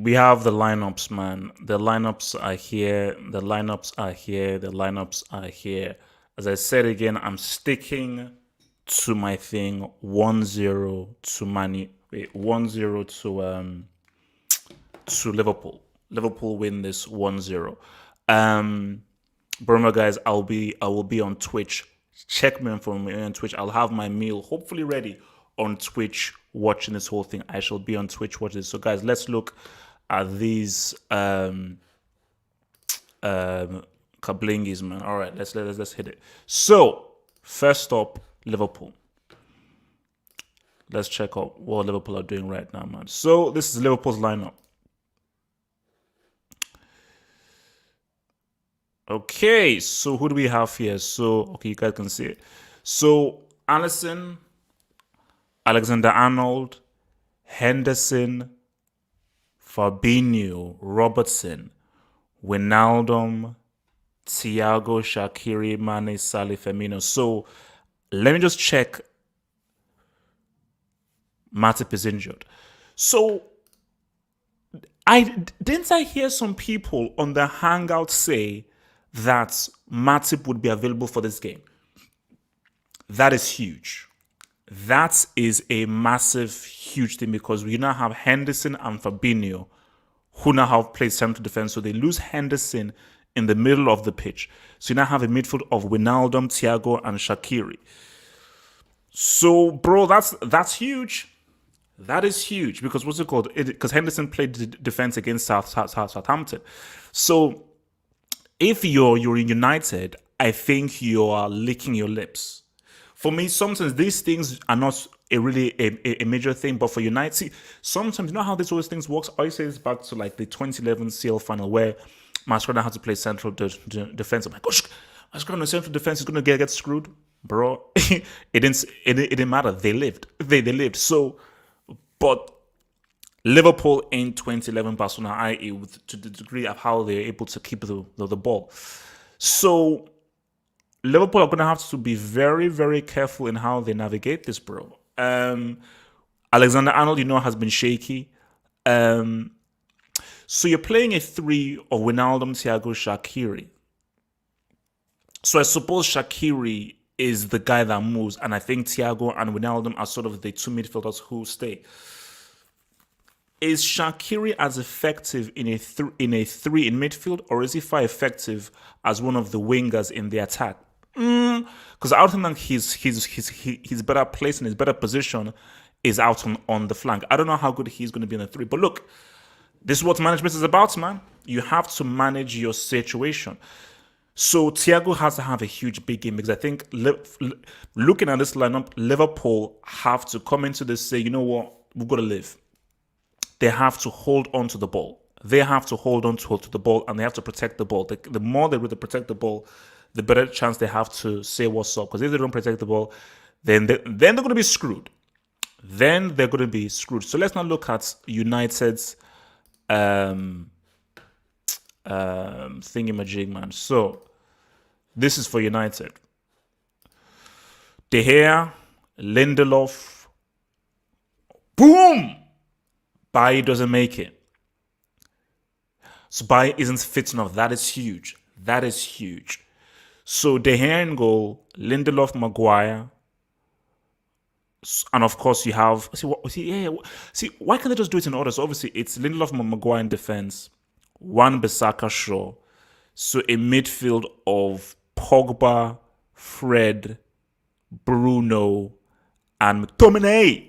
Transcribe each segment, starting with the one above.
We have the lineups, man. The lineups are here. The lineups are here. The lineups are here. As I said again, I'm sticking to my thing. 1-0 to Manu. Wait, 1-0 to Liverpool. Liverpool win this 1-0. Burma guys, I will be on Twitch. Check me for me on Twitch. I'll have my meal hopefully ready on Twitch watching this whole thing. I shall be on Twitch watching this. So guys, let's look at these kablingis, man. All right, let's hit it. So first up, Liverpool. Let's check out what Liverpool are doing right now, man. So this is Liverpool's lineup. Okay, so who do we have here? So, okay, you guys can see it. So, Alisson, Alexander-Arnold, Henderson, Fabinho, Robertson, Wijnaldum, Thiago, Shaqiri, Mane, Salah, Firmino. So, let me just check. Matip is injured. So, I hear some people on the Hangout say that Matip would be available for this game. That is huge. That is a massive, huge thing because we now have Henderson and Fabinho who now have played central defense. So they lose Henderson in the middle of the pitch. So you now have a midfield of Wijnaldum, Thiago, and Shaqiri. So, bro, that's huge. That is huge because what's it called? Because Henderson played defense against Southampton. So if you're United, I think you are licking your lips. For me, sometimes these things are not a major thing, but for United, see, sometimes you know how this always things works. I say this back to like the 2011 CL final where Mascherano had to play central defense. I'm like, gosh, Mascherano central defense is gonna get screwed, bro. it didn't matter. They lived. They lived. So, but Liverpool in 2011 Barcelona, i.e., to the degree of how they're able to keep the ball. So Liverpool are going to have to be very, very careful in how they navigate this, bro. Alexander-Arnold, has been shaky. So you're playing a 3 of Wijnaldum, Thiago, Shaqiri. So I suppose Shaqiri is the guy that moves, and I think Thiago and Wijnaldum are sort of the two midfielders who stay. Is Shaqiri as effective in a 3 in midfield, or is he far effective as one of the wingers in the attack? Because I don't think his better place and his better position is out on the flank. I don't know how good he's going to be in the 3. But look, this is what management is about, man. You have to manage your situation. So Thiago has to have a huge big game because I think looking at this lineup, Liverpool have to come into this say, you know what, we've got to live. They have to hold on to the ball. They have to hold on to the ball and they have to protect the ball. The more they really protect the ball, the better chance they have to say what's up. Because if they don't protect the ball, then they're going to be screwed. Then they're going to be screwed. So let's now look at United's thingy-majig, man. So this is for United. De Gea, Lindelof, boom! Bailly doesn't make it. So Bailly isn't fit enough. That is huge. That is huge. So De Gea in goal, Lindelof, Maguire, and of course you have see why can't they just do it in order? So obviously it's Lindelof, Maguire in defense, Wan-Bissaka, Shaw. So a midfield of Pogba, Fred, Bruno, and McTominay.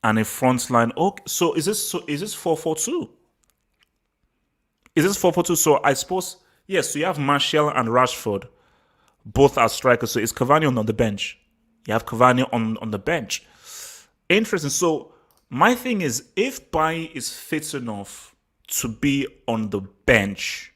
And a front line. Okay, so is this 4-4-2? Is this 4-4-2? So I suppose yes. So you have Martial and Rashford, both as strikers. So it's Cavani on the bench. You have Cavani on the bench. Interesting. So my thing is, if Bailly is fit enough to be on the bench,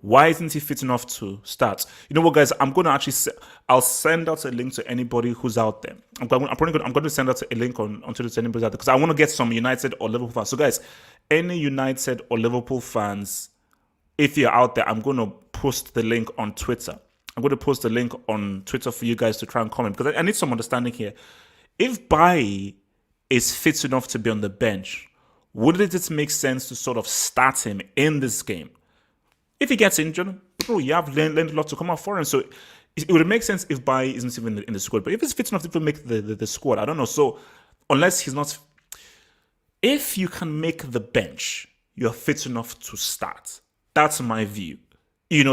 why isn't he fit enough to start? You know what, guys? I'm going to actually I'll send out a link to anybody who's out there. I'm going to send out a link on Twitter to anybody out there because I want to get some United or Liverpool fans. So, guys, any United or Liverpool fans, if you're out there, I'm going to post the link on Twitter. I'm going to post the link on Twitter for you guys to try and comment because I need some understanding here. if Bailly is fit enough to be on the bench, wouldn't it make sense to sort of start him in this game? If he gets injured, bro, you have Lindelof to come out for him. So it would make sense if Bailly isn't even in the squad. But if he's fit enough to make the squad, I don't know. So unless he's not, if you can make the bench, you're fit enough to start. That's my view.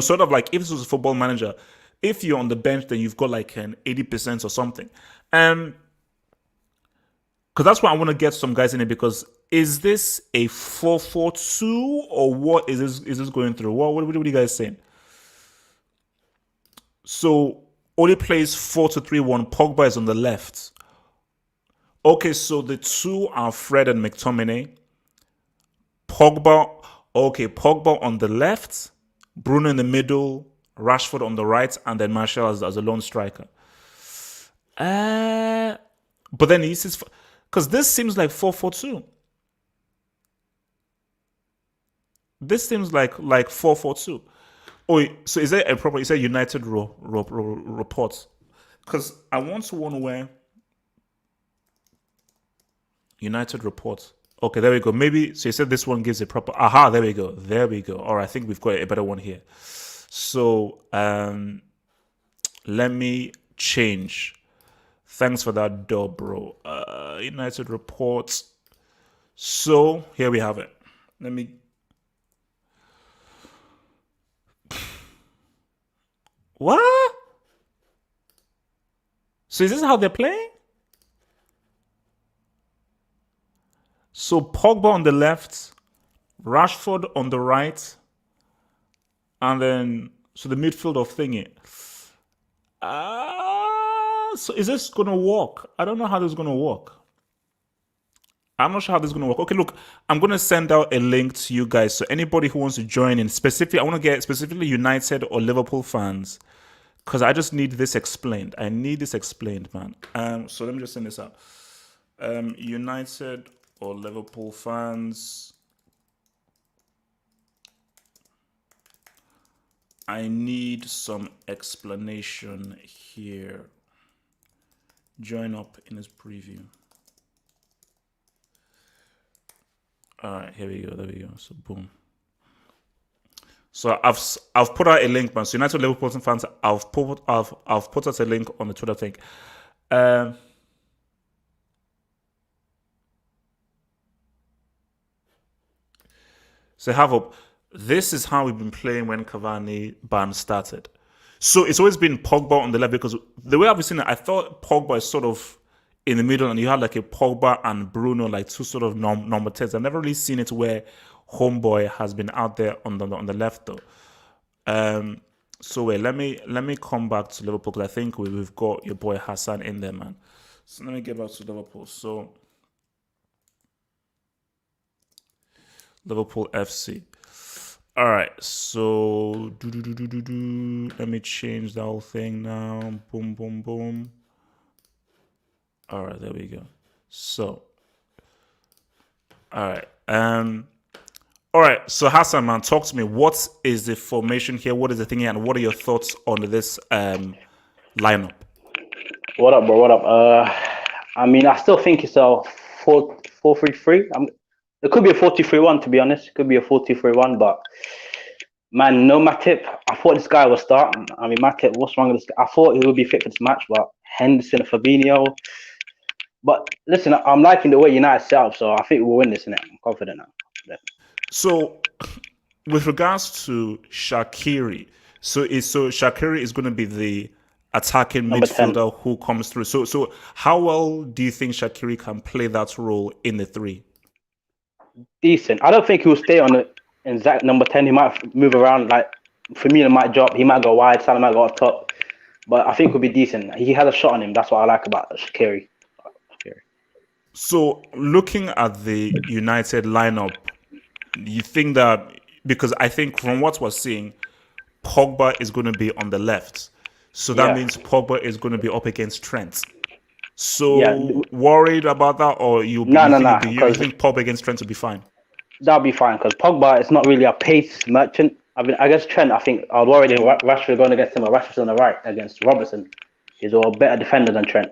Sort of like if this was a football manager, if you're on the bench, then you've got like an 80% or something. Because that's why I want to get some guys in it, because is this a 4-4-2 or what is this going through? What are you guys saying? So Oli plays 4-3-1. Pogba is on the left. Okay, so the two are Fred and McTominay. Pogba on the left, Bruno in the middle, Rashford on the right, and then Martial as a lone striker. But then he says, because this seems like 4-4-2. This seems like 4-4-2. Oh, so is there a proper? Is there United report? Because I want one where United report. Okay, there we go. Maybe so. You said this one gives a proper. Aha, there we go. There we go. All right, I think we've got a better one here. So let me change. Thanks for that, dub, bro. United reports. So here we have it. Let me. What? So is this how they're playing? So Pogba on the left, Rashford on the right, and then so the midfield of thingy. So is this gonna work? I don't know how this is gonna work. I'm not sure how this is gonna work. Okay, look, I'm gonna send out a link to you guys. So anybody who wants to join in, specifically, I want to get specifically United or Liverpool fans, because I just need this explained. I need this explained, man. So let me just send this out. United or Liverpool fans, I need some explanation here. Join up in this preview. All right, here we go. There we go. So boom. So I've put out a link, man. So United Liverpool fans, I've put out a link on the Twitter thing. So have up. This is how we've been playing when Cavani ban started. So it's always been Pogba on the left, because the way I've seen it, I thought Pogba is sort of in the middle, and you had like a Pogba and Bruno, like two sort of number 10s. I've never really seen it where Homeboy has been out there on the left though. So wait, let me come back to Liverpool, because I think we've got your boy Hassan in there, man. So let me get back to Liverpool. So Liverpool FC. All right, so let me change the whole thing now. Boom, boom, boom. All right, there we go. So, all right. All right, so Hassan, man, talk to me. What is the formation here? What is the thing here? And what are your thoughts on this lineup? What up, bro? What up? I mean, I still think it's a 4-3-3. It could be a 4-2-3-1, to be honest. It could be a 4-2-3-1, but man, no Matip. I thought this guy would start. I mean, Matip, what's wrong with this guy? I thought he would be fit for this match, but Henderson and Fabinho. But listen, I'm liking the way United set up, so I think we'll win this, innit? I'm confident now. Yeah. So, with regards to Shaqiri, so Shaqiri is going to be the attacking Number midfielder 10. who comes through. So how well do you think Shaqiri can play that role in the three? Decent. I don't think he'll stay on the exact number 10. He might move around. Like Firmino might drop. He might go wide. Salah might go up top. But I think he'll be decent. He has a shot on him. That's what I like about Shaqiri. So looking at the United lineup, you think that, because I think from what we're seeing, Pogba is going to be on the left. So that means Pogba is going to be up against Trent. So worried about that, or you think Pogba against Trent will be fine? That'll be fine, because Pogba is not really a pace merchant. I mean, against Trent, I think I'd worry if Rashford going against him, or Rashford's on the right against Robertson. He's a better defender than Trent.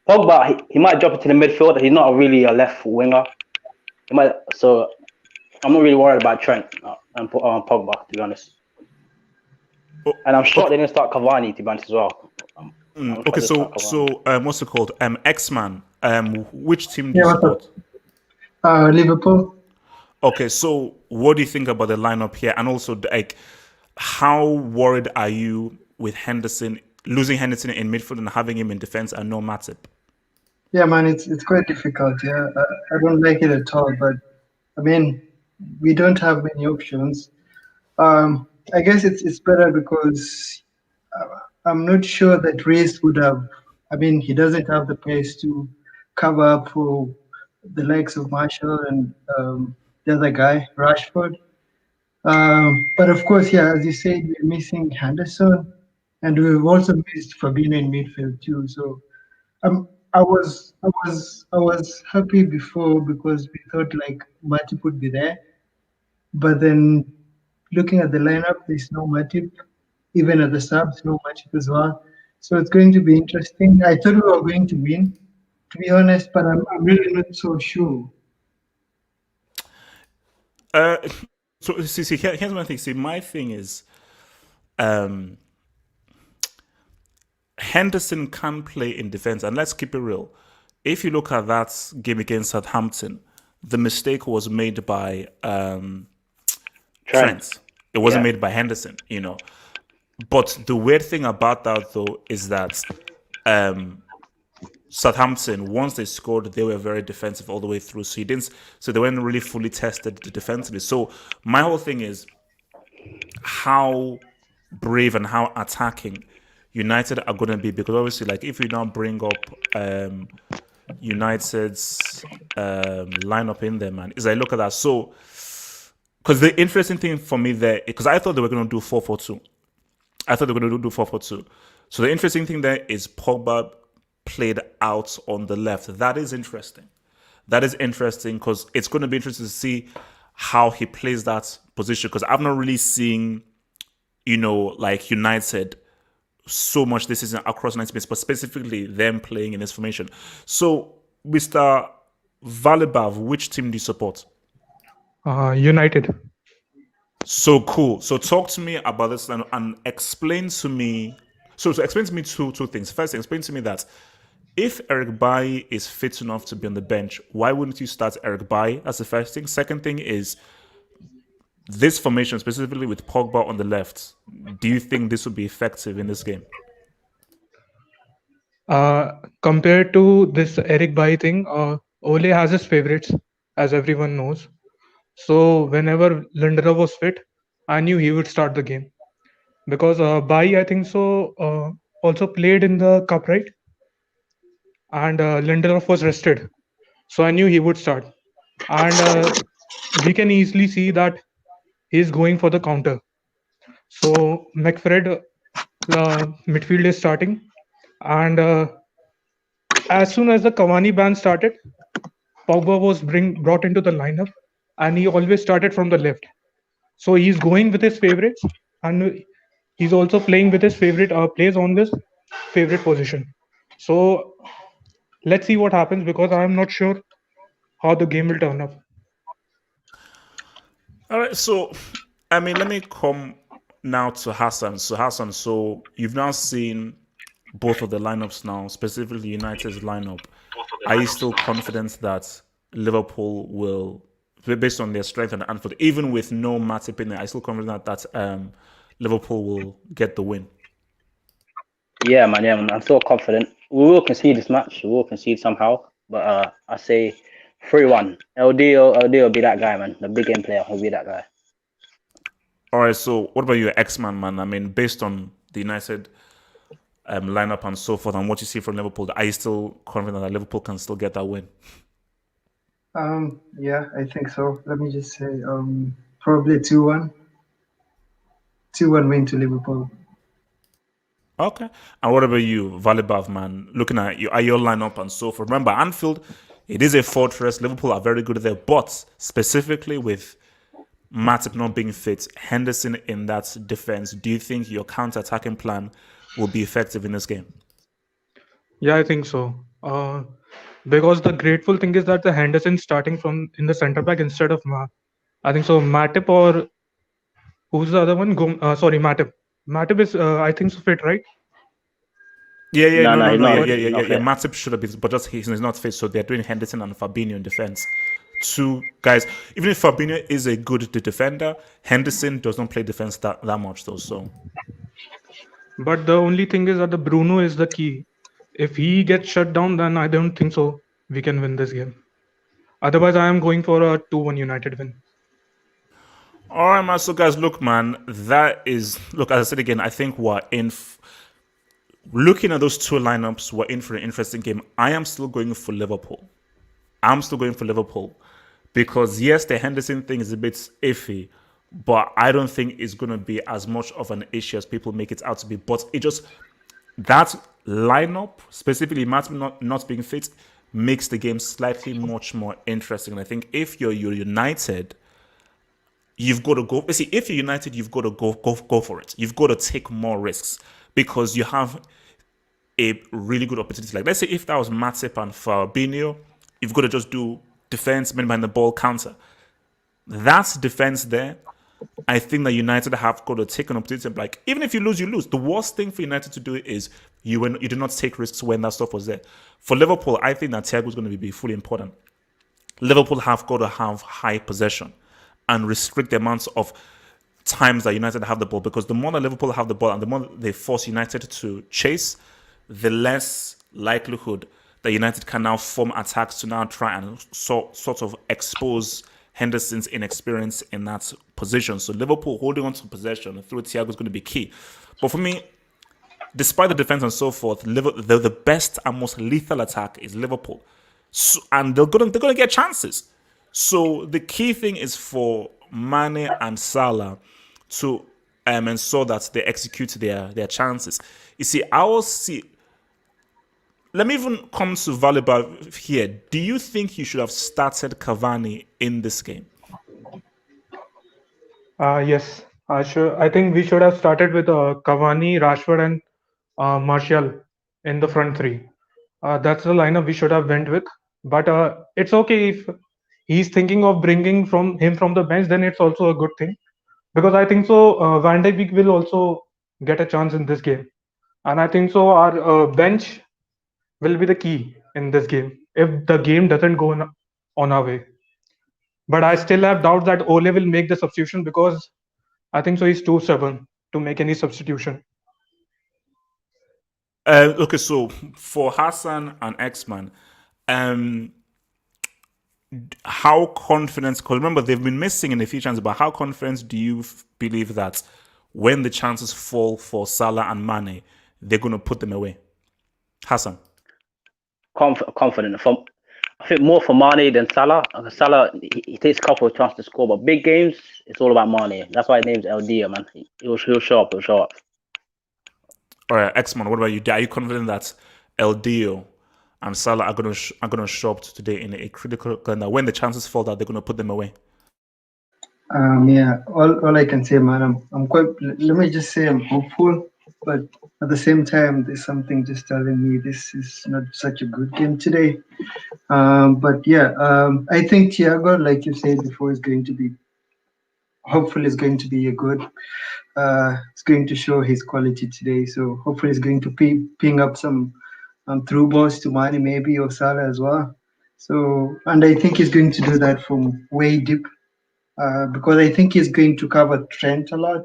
Pogba, he might drop into the midfield. He's not really a left winger. He might. So I'm not really worried about Trent and Pogba, to be honest. Oh, And I'm shocked okay. they didn't start Cavani, to be honest, as well. I'm Okay, shocked they start so Cavani. what's it called? X-Man. Which team do you Yeah, what's support? up? Liverpool. Okay, so what do you think about the lineup here, and also like, how worried are you with Henderson losing Henderson in midfield and having him in defense and no Matip? Yeah, man, it's quite difficult. Yeah, I don't like it at all. But I mean, we don't have many options. I guess it's better because I'm not sure that Reece would have. I mean, he doesn't have the pace to cover up for the likes of Marshall and the other guy, Rashford. But of course, yeah, as you said, we're missing Henderson, and we've also missed Fabinho in midfield too. So I was happy before because we thought like Matip would be there, but then looking at the lineup, there's no Matip. Even at the subs, no Matip as well. So it's going to be interesting. I thought we were going to win, to be honest, but I'm really not so sure. Uh, so see, here's my thing. See, my thing is, um, Henderson can play in defense, and let's keep it real. If you look at that game against Southampton, the mistake was made by Trent. Trent. It wasn't Yeah. made by Henderson, you know. But the weird thing about that, though, is that Southampton, once they scored, they were very defensive all the way through. So he didn't. So they weren't really fully tested defensively. So my whole thing is how brave and how attacking United are going to be, because obviously, like if you now bring up United's lineup in there, man, is I look at that. So because the interesting thing for me there, because I thought they were going to do 4-4-2. I thought they were going to do 4-4-2. So the interesting thing there is Pogba played out on the left. That is interesting. That is interesting because it's going to be interesting to see how he plays that position, because I've not really seen, like United so much this season across 90 minutes, but specifically them playing in this formation. So, Mr. Valibav, which team do you support? United. So cool. So talk to me about this and explain to me. So explain to me two things. First, explain to me that if Eric Bailly is fit enough to be on the bench, why wouldn't you start Eric Bailly? That's the first thing. Second thing is this formation, specifically with Pogba on the left. Do you think this would be effective in this game? Compared to this Eric Bailly thing, Ole has his favorites, as everyone knows. So whenever Lindelof was fit, I knew he would start the game because Bailly, I think so, also played in the cup, right? And Lindelof was rested, so I knew he would start. And we can easily see that he's going for the counter. So McFred midfield is starting, and as soon as the Cavani ban started, Pogba was brought into the lineup, and he always started from the left. So he's going with his favorites, and he's also playing with his favorite plays on this favorite position. So let's see what happens because I'm not sure how the game will turn up. All right. So, let me come now to Hassan. So, Hassan, so you've now seen both of the lineups now, specifically United's lineup. Are you still confident that Liverpool will, based on their strength and Anfield, even with no Matip in there, are you still confident that Liverpool will get the win? Yeah, man. Yeah, man. I'm still confident. We will concede this match. We will concede somehow. But I say 3-1. LD will be that guy, man. The big game player will be that guy. All right. So, what about your X-Man, man? Based on the United lineup and so forth, and what you see from Liverpool, are you still confident that Liverpool can still get that win? Yeah, I think so. Let me just say, probably 2-1. 2-1 win to Liverpool. Okay. And what about you, Valibav, man? Looking at your lineup and so forth. Remember, Anfield, it is a fortress. Liverpool are very good there, but specifically with Matip not being fit, Henderson in that defense, do you think your counter-attacking plan will be effective in this game? Yeah, I think so. Uh, because the grateful thing is that the Henderson starting from in the center back instead of I think so Matip or who's the other one? Sorry, Matip. Matip is I think so fit, right? Yeah, No, no, no, no, he's no, not. Or He's not yeah. fit. Matip should have been, but just he's not fit, so they're doing Henderson and Fabinho in defense. Two guys, even if Fabinho is a good defender, Henderson does not play defense that much, though. So, but the only thing is that the Bruno is the key. If he gets shut down, then I don't think so we can win this game. Otherwise, I am going for a 2-1 United win. all right, man. So, guys, look, man, that is look. As I said again, I think we're in. Looking at those two lineups, we're in for an interesting game. I am still going for Liverpool. I'm still going for Liverpool because yes, the Henderson thing is a bit iffy, but I don't think it's going to be as much of an issue as people make it out to be. But it just that lineup, specifically Matt not being fit, makes the game slightly much more interesting. And I think if you're United, you've got to go. See, if you're United, you've got to go for it. You've got to take more risks because you have a really good opportunity. Like let's say if that was Matip and Fabinho, you've got to just do defense, man behind the ball, counter. That's defense there. I think that United have got to take an opportunity. Like even if you lose, you lose. The worst thing for United to do is you do not take risks when that stuff was there. For Liverpool, I think that Thiago is going to be fully important. Liverpool have got to have high possession and restrict the amounts of times that United have the ball because the more that Liverpool have the ball and the more they force United to chase, the less likelihood that United can now form attacks to now try and sort of expose Henderson's inexperience in that position. So Liverpool holding on to possession through Thiago is going to be key. But for me, despite the defense and so forth, the best and most lethal attack is Liverpool. So, and they're gonna get chances. So the key thing is for Mane and Salah to ensure that they execute their chances. You see, I will see. Let me even come to Valiba here. Do you think you should have started Cavani in this game? Yes, I think we should have started with Cavani, Rashford, and Martial in the front three. That's the lineup we should have went with. But it's okay if he's thinking of bringing from the bench. Then it's also a good thing because I think so. Van Dijk will also get a chance in this game, and I think so. Our bench will be the key in this game if the game doesn't go on our way. But I still have doubts that Ole will make the substitution because I think so. He's too stubborn to make any substitution. Okay, so for Hassan and X-Man, um, how confident? Because remember they've been missing in a few chances, but how confident do you believe that when the chances fall for Salah and Mane, they're going to put them away? Hassan. Confident. I think more for Mane than Salah. Salah, he takes a couple of chances to score, but big games, it's all about Mane. That's why his name's LD, man. He'll show up. He'll show up. All right, X-Man, what about you? Are you confident that LDO and Salah are going to show up today in a critical corner when the chances fall that they're going to put them away? Yeah, all I can say, man, I'm quite. Let me just say, I'm hopeful, but at the same time, there's something just telling me this is not such a good game today. But yeah, I think Thiago, like you said before, is going to be. Hopefully, is going to be a good. It's going to show his quality today. So hopefully, it's going to ping up some through balls to Mane maybe or Salah as well. So and I think he's going to do that from way deep. Because I think he's going to cover Trent a lot.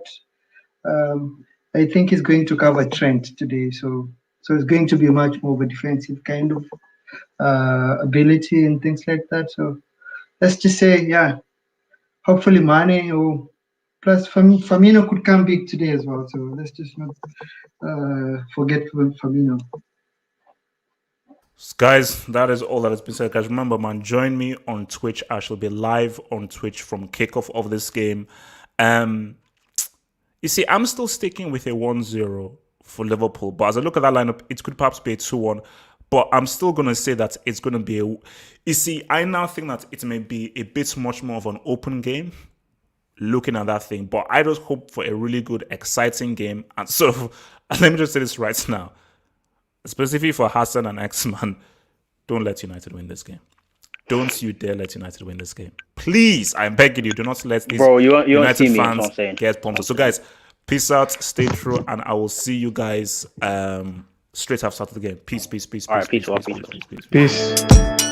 I think he's going to cover Trent today, so it's going to be much more of a defensive kind of ability and things like that. So let's just say, yeah, hopefully Mane or plus Firmino could come big today as well. So let's just not forget Firmino. Guys, that is all that has been said. Guys, remember, man, join me on Twitch. I shall be live on Twitch from kickoff of this game. You see, I'm still sticking with a 1-0 for Liverpool. But as I look at that lineup, it could perhaps be a 2-1. But I'm still going to say that it's going to be a... You see, I now think that it may be a bit much more of an open game looking at that thing. But I just hope for a really good, exciting game. And so, let me just say this right now. Specifically for Hassan and X-Man, don't let United win this game. Don't you dare let United win this game. Please, I'm begging you, do not let these Bro, you won't United see me, that's what fans I'm saying. get pumped. So guys, peace out, stay true, and I will see you guys straight after the game. Peace, peace, peace, All right, peace, peace, peace, peace. peace, peace, peace. Peace.